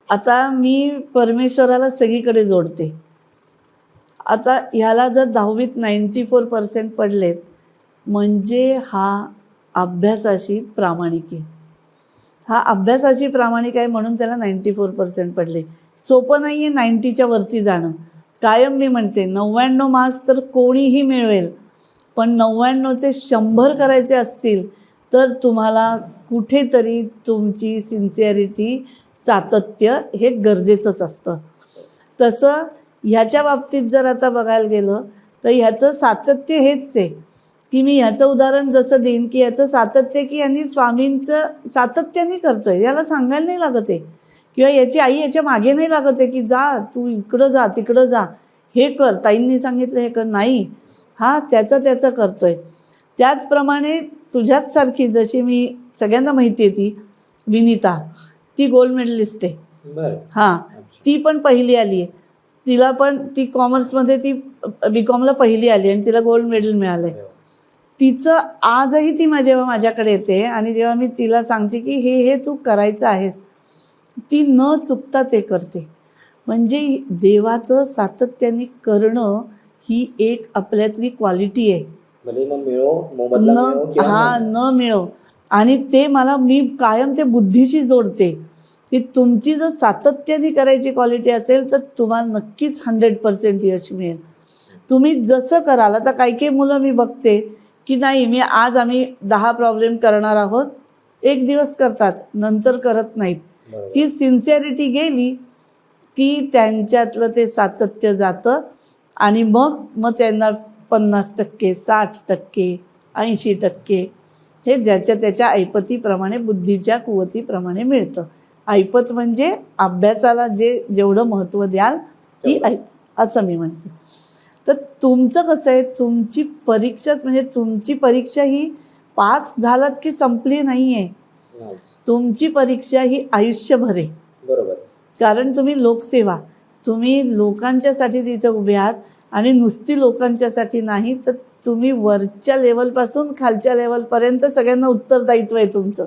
आता मी परमेश्वराला सगळीकडे जोडते. आता ह्याला जर 10वीत 94% पडलेत म्हणजे हा अभ्यासाशी प्रामाणिक आहे. हा अभ्यासाशी प्रामाणिक आहे म्हणून त्याला 94% पडले. सोपं नाही आहे 90च्या वरती जाणं. कायम मी म्हणते 99 मार्क्स तर कोणीही मिळवेल, पण 99चे 100 करायचे असतील तर तुम्हाला कुठेतरी तुमची सिन्सिअरिटी, सातत्य हे गरजेचंच असतं. तसं ह्याच्या बाबतीत जर आता बघायला गेलं तर ह्याचं सातत्य हेच आहे की मी ह्याचं उदाहरण जसं देईन की ह्याचं सातत्य की यांनी स्वामींचं सातत्याने करतो आहे, याला सांगायला नाही लागत आहे किंवा याची आई याच्या मागे नाही लागत आहे की जा तू इकडं जा तिकडं जा हे कर, ताईंनी सांगितलं हे कर. नाही, हा त्याचं करतो आहे. त्याचप्रमाणे तुझ्याचसारखी जशी मी सगळ्यांना माहिती आहे ती विनीता, ती गोल्ड मेडलिस्ट आहे. हां, ती पण पहिली आली आहे. तिला पण ती कॉमर्समध्ये ती BComला पहिली आली आणि तिला गोल्ड मेडल मिळालं आहे. तिचं आजही ती माझ्याकडे येते आणि जेव्हा मी तिला सांगते की हे तू करायचं आहेस, ती न चुकता ते करते. म्हणजे देवाचं सातत्याने करणं ही एक आपल्यातली क्वालिटी आहे. न मिळो. आणि ते मी कायम ते बुद्धीशी जोडते की तुमची जर सातत्याने करायची क्वालिटी असेल तर तुम्हाला नक्कीच 100% यश मिळेल. तुम्ही जसं कराल. आता काही मुलं मी बघते की नाही आम्ही 10 प्रॉब्लेम करणार आहोत, एक दिवस करतात, नंतर करत नाहीत. ती सिन्सिअरिटी गेली की त्यांच्यातलं ते सातत्य जातं आणि मग त्यांना 50%, 60%, 80% हे ज्याच्या त्याच्या ऐपतीप्रमाणे, बुद्धीच्या कुवतीप्रमाणे मिळतं. ऐपत म्हणजे अभ्यासाला जेवढं महत्त्व द्याल ती असं मी म्हणते. तर तुमचं कसं आहे, तुमची परीक्षाच म्हणजे तुमची परीक्षा ही पास झालात की संपली नाही आहे. तुमची परीक्षा ही आयुष्यभर आहे. बरोबर. कारण तुम्ही लोकसेवा, तुम्ही लोकांच्यासाठी तिथे उभे आहात आणि नुसती लोकांच्यासाठी नाही तर तुम्ही वरच्या लेवलपासून खालच्या लेवलपर्यंत सगळ्यांना उत्तरदायित्व आहे तुमचं.